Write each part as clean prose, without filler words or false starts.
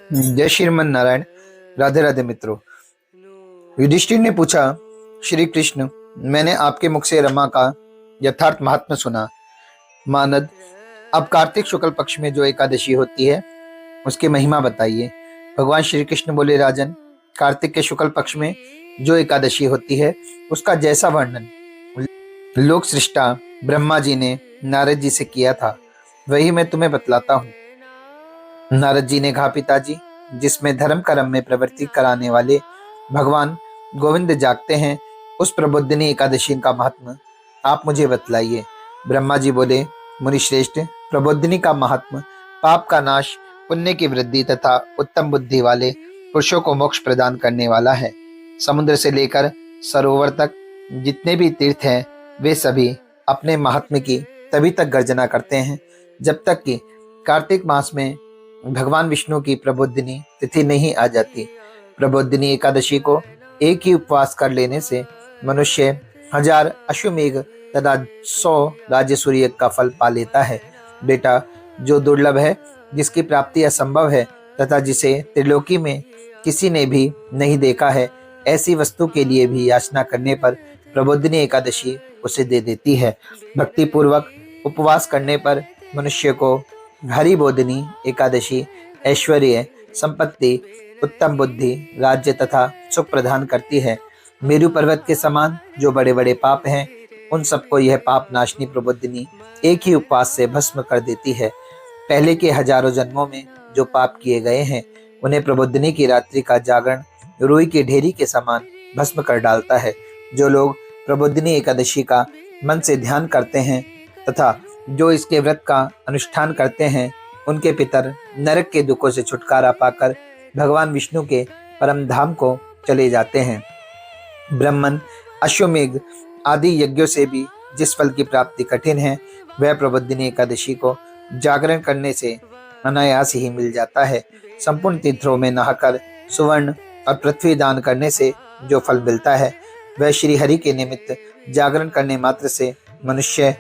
जय श्रीमन नारायण। राधे राधे मित्रों। युधिष्ठिर ने पूछा, श्री कृष्ण, मैंने आपके मुख से रमा का यथार्थ महात्मा सुना। मानद, अब कार्तिक शुक्ल पक्ष में जो एकादशी होती है उसकी महिमा बताइए। भगवान श्री कृष्ण बोले, राजन, कार्तिक के शुक्ल पक्ष में जो एकादशी होती है उसका जैसा वर्णन लोक सृष्टा ब्रह्मा जी ने नारद जी से किया था वही मैं तुम्हें बतलाता हूँ। नारद जी ने कहा, पिताजी, जिसमें धर्म कर्म में प्रवृत्ति कराने वाले भगवान गोविंद जागते हैं उस प्रबोधिनी एकादशी का महात्मा आप मुझे बतलाइए। ब्रह्मा जी बोले, मुनिश्रेष्ठ, प्रबोधिनी का महात्मा पाप का नाश, पुण्य की वृद्धि तथा उत्तम बुद्धि वाले पुरुषों को मोक्ष प्रदान करने वाला है। समुद्र से लेकर सरोवर तक जितने भी तीर्थ हैं वे सभी अपने महात्म्य की तभी तक गर्जना करते हैं जब तक कि कार्तिक मास में भगवान विष्णु की प्रबोधिनी तिथि नहीं आ जाती। प्रबोधिनी एकादशी को एक ही उपवास कर लेने से मनुष्य 1000 अश्वमेघ तथा 100 राजसूय का फल पा लेता है। बेटा, जो दुर्लभ है, जिसकी प्राप्ति असंभव है तथा जिसे त्रिलोकी में किसी ने भी नहीं देखा है, ऐसी वस्तु के लिए भी याचना करने पर प्रबोधिनी एकादशी उसे दे देती है। भक्ति पूर्वक उपवास करने पर मनुष्य को हरिबोधिनी एकादशी ऐश्वर्य, संपत्ति, उत्तम बुद्धि, राज्य तथा सुख प्रदान करती है। मेरु पर्वत के समान जो बड़े बड़े पाप हैं उन सबको यह पाप नाशनी प्रबोधिनी एक ही उपवास से भस्म कर देती है। पहले के हजारों जन्मों में जो पाप किए गए हैं उन्हें प्रबोधिनी की रात्रि का जागरण रुई की ढेरी के समान भस्म कर डालता है। जो लोग प्रबोधिनी एकादशी का मन से ध्यान करते हैं तथा जो इसके व्रत का अनुष्ठान करते हैं उनके पितर नरक के दुखों से छुटकारा पाकर भगवान विष्णु के परम धाम को चले जाते हैं। ब्रह्मन, अश्वमेघ आदि यज्ञों से भी जिस फल की प्राप्ति कठिन है वह प्रबोधिनी एकादशी को जागरण करने से अनायास ही मिल जाता है। संपूर्ण तीर्थों में नहाकर सुवर्ण और पृथ्वी दान करने से जो फल मिलता है वह श्री हरि के निमित्त जागरण करने मात्र से मनुष्य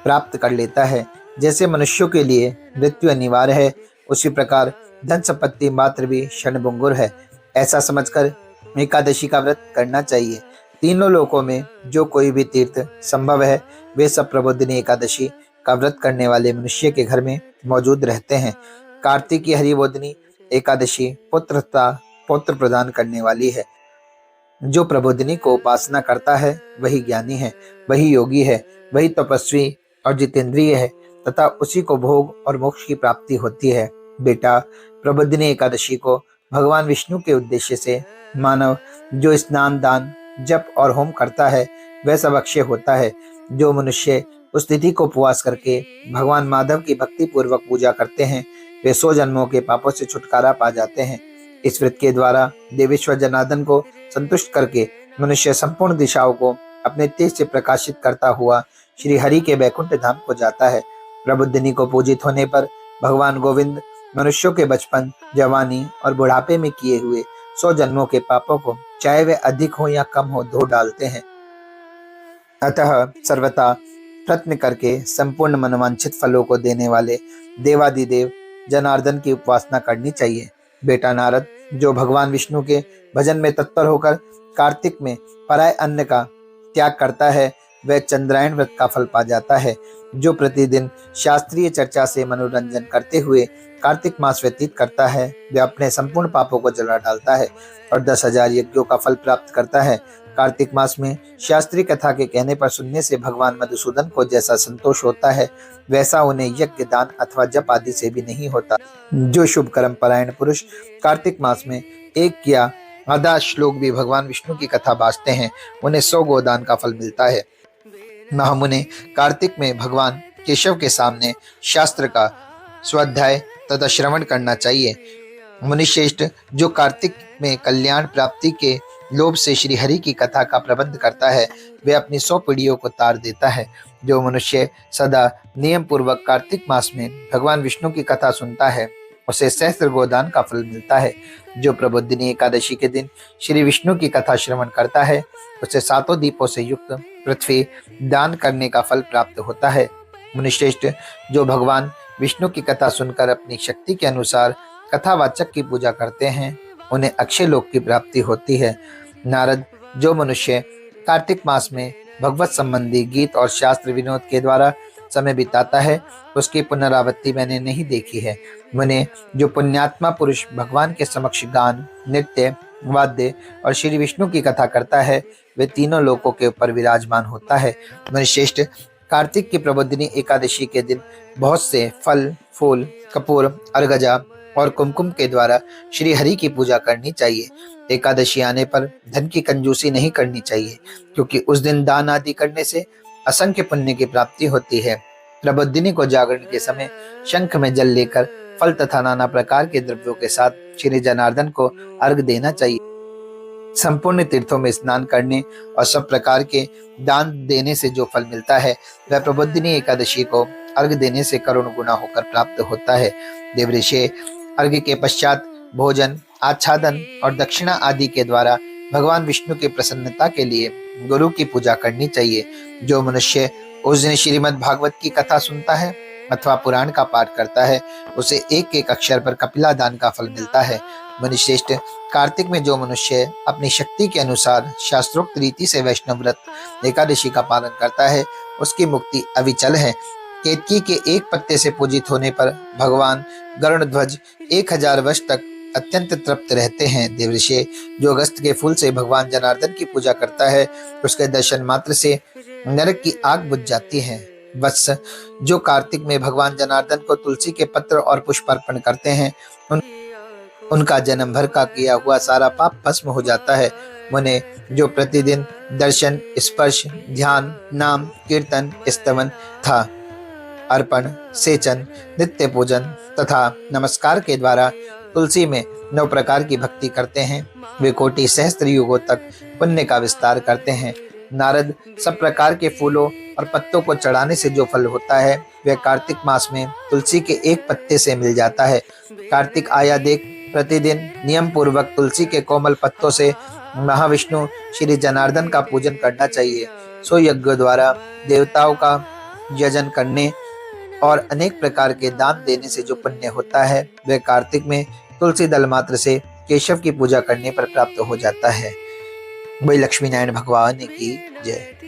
प्राप्त कर लेता है। जैसे मनुष्यों के लिए मृत्यु अनिवार्य है उसी प्रकार धन संपत्ति मात्र भी क्षणभंगुर है। ऐसा समझकर एकादशी का व्रत करना चाहिए। तीनों लोकों में जो कोई भी तीर्थ संभव है वे सब प्रबोधिनी एकादशी का व्रत करने वाले मनुष्य के घर में मौजूद रहते हैं। कार्तिक की हरिबोधिनी एकादशी पुत्र प्रदान करने वाली है। जो प्रबोधिनी को उपासना करता है वही ज्ञानी है, वही योगी है, वही तपस्वी और जितेंद्रिय है तथा उसी को भोग और मोक्ष की प्राप्ति होती है। बेटा, प्रबोधिनी एकादशी को भगवान विष्णु के उद्देश्य से मानव जो स्नान, दान, जप और होम करता है वह सब अक्षय होता है। जो मनुष्य उस तिथि को उपवास करके भगवान माधव की भक्ति पूर्वक पूजा करते हैं वे 100 जन्मों के पापों से छुटकारा पा जाते हैं। इस व्रत के द्वारा देवेश्वर जनार्दन को संतुष्ट करके मनुष्य संपूर्ण दिशाओं को अपने तेज से प्रकाशित करता हुआ श्री हरि के वैकुंठ धाम को जाता है। प्रबोधिनी को पूजित होने पर भगवान गोविंद मनुष्यों के बचपन, जवानी और बुढ़ापे में किए हुए 100 जन्मों के पापों को चाहे वे अधिक हो या कम हो धो डालते हैं। अतः सर्वथा प्रयत्न करके संपूर्ण मनोवांछित फलों को देने वाले देवादिदेव जनार्दन की उपासना करनी चाहिए। बेटा नारद, जो भगवान विष्णु के भजन में तत्पर होकर कार्तिक में पराय अन्न का त्याग करता है वह चंद्रायण व्रत का फल पा जाता है। जो प्रतिदिन शास्त्रीय चर्चा से मनोरंजन करते हुए कार्तिक मास व्यतीत करता है वह अपने संपूर्ण पापों को जला डालता है और 10,000 यज्ञों का फल प्राप्त करता है। कार्तिक मास में शास्त्रीय कथा के कहने पर सुनने से भगवान मधुसूदन को जैसा संतोष होता है वैसा उन्हें यज्ञ, दान अथवा जप आदि से भी नहीं होता। जो शुभ कर्म परायण पुरुष कार्तिक मास में एक या आधा श्लोक भी भगवान विष्णु की कथा बाँचते हैं उन्हें 100 गोदान का फल मिलता है। हमें कार्तिक में भगवान केशव के सामने शास्त्र का स्वाध्याय तथा श्रवण करना चाहिए। मुनिश्रेष्ठ, जो कार्तिक में कल्याण प्राप्ति के लोभ से श्री हरि की कथा का प्रबंध करता है वह अपनी 100 पीढ़ियों को तार देता है। जो मनुष्य सदा नियम पूर्वक कार्तिक मास में भगवान विष्णु की कथा सुनता है उसे सहस्त्र गोदान का फल मिलता है। जो प्रबोधिनी एकादशी के दिन श्री विष्णु की कथा श्रवण करता है उसे 7 दीपों से युक्त पृथ्वी दान करने का फल प्राप्त होता है। मुनिश्रेष्ठ, जो भगवान विष्णु की कथा सुनकर अपनी शक्ति के अनुसार कथावाचक की पूजा करते हैं उन्हें अक्षय लोक की प्राप्ति होती है। नारद, जो मनुष्य कार्तिक मास में भगवत संबंधी गीत और शास्त्र विनोद के द्वारा समय बिताता है उसकी पुनरावृत्ति मैंने नहीं देखी है। मुने, जो पुण्यात्मा पुरुष भगवान के समक्ष गान, नृत्य, वाद्य और श्री विष्णु की कथा करता है वे तीनों लोकों के ऊपर विराजमान होता है। मुनिश्रेष्ठ, कार्तिक की प्रबोधिनी एकादशी के दिन बहुत से फल, फूल, कपूर, अर्गजा और कुमकुम के द्वारा श्री हरि की पूजा करनी चाहिए। एकादशी आने पर धन की कंजूसी नहीं करनी चाहिए क्योंकि उस दिन दान आदि करने से असंख्य पुण्य की प्राप्ति होती है। प्रबोधिनी को जागरण के समय शंख में जल लेकर फल तथा नाना प्रकार के द्रव्यों के साथ श्री जनार्दन को अर्घ देना चाहिए। संपूर्ण तीर्थों में स्नान करने और सब प्रकार के दान देने से जो फल मिलता है वह प्रबोधिनी एकादशी को अर्घ देने से करोड़ गुना होकर प्राप्त होता है। देवऋषि, अर्घ के पश्चात भोजन, आच्छादन और दक्षिणा आदि के द्वारा भगवान विष्णु की प्रसन्नता के लिए गुरु की पूजा करनी चाहिए। जो मनुष्य उस दिन श्रीमद् भागवत की कथा सुनता है अथवा पुराण का पाठ करता है उसे एक एक अक्षर पर कपिला दान का फल मिलता है। मुनिश्रेष्ठ, कार्तिक में जो मनुष्य अपनी शक्ति के अनुसार शास्त्रोक्त रीति से वैष्णव व्रत एकादशी का पालन करता है उसकी मुक्ति अविचल है। केतकी के एक पत्ते से पूजित होने पर भगवान गरुड़ध्वज 1000 वर्ष तक अत्यंत तृप्त रहते हैं। देवऋषि, जो अगस्त के फूल से भगवान जनार्दन की पूजा करता है उसके दर्शन मात्र से नरक की आग बुझ जाती है। वत्स, जो कार्तिक में भगवान जनार्दन को तुलसी के पत्र और पुष्प अर्पण करते हैं उनका जन्म भर का किया हुआ सारा पाप भस्म हो जाता है। मुने, जो प्रतिदिन दर्शन, स्पर्श, ध्यान, नाम, कीर्तन, स्तवन था अर्पण, सेचन, नित्य पूजन तथा नमस्कार के द्वारा तुलसी में 9 प्रकार की भक्ति करते हैं वे कोटि सहस्त्र युगों तक पुण्य का विस्तार करते हैं। नारद, सब प्रकार के फूलों और पत्तों को चढ़ाने से जो फल होता है वह कार्तिक मास में तुलसी के एक पत्ते से मिल जाता है। कार्तिक आया देख प्रतिदिन नियम पूर्वक तुलसी के कोमल पत्तों से महाविष्णु श्री जनार्दन का पूजन करना चाहिए। सो यज्ञ द्वारा देवताओं का यजन करने और अनेक प्रकार के दान देने से जो पुण्य होता है वह कार्तिक में तुलसी दल मात्र से केशव की पूजा करने पर प्राप्त हो जाता है। वही लक्ष्मी नारायण भगवान की जय।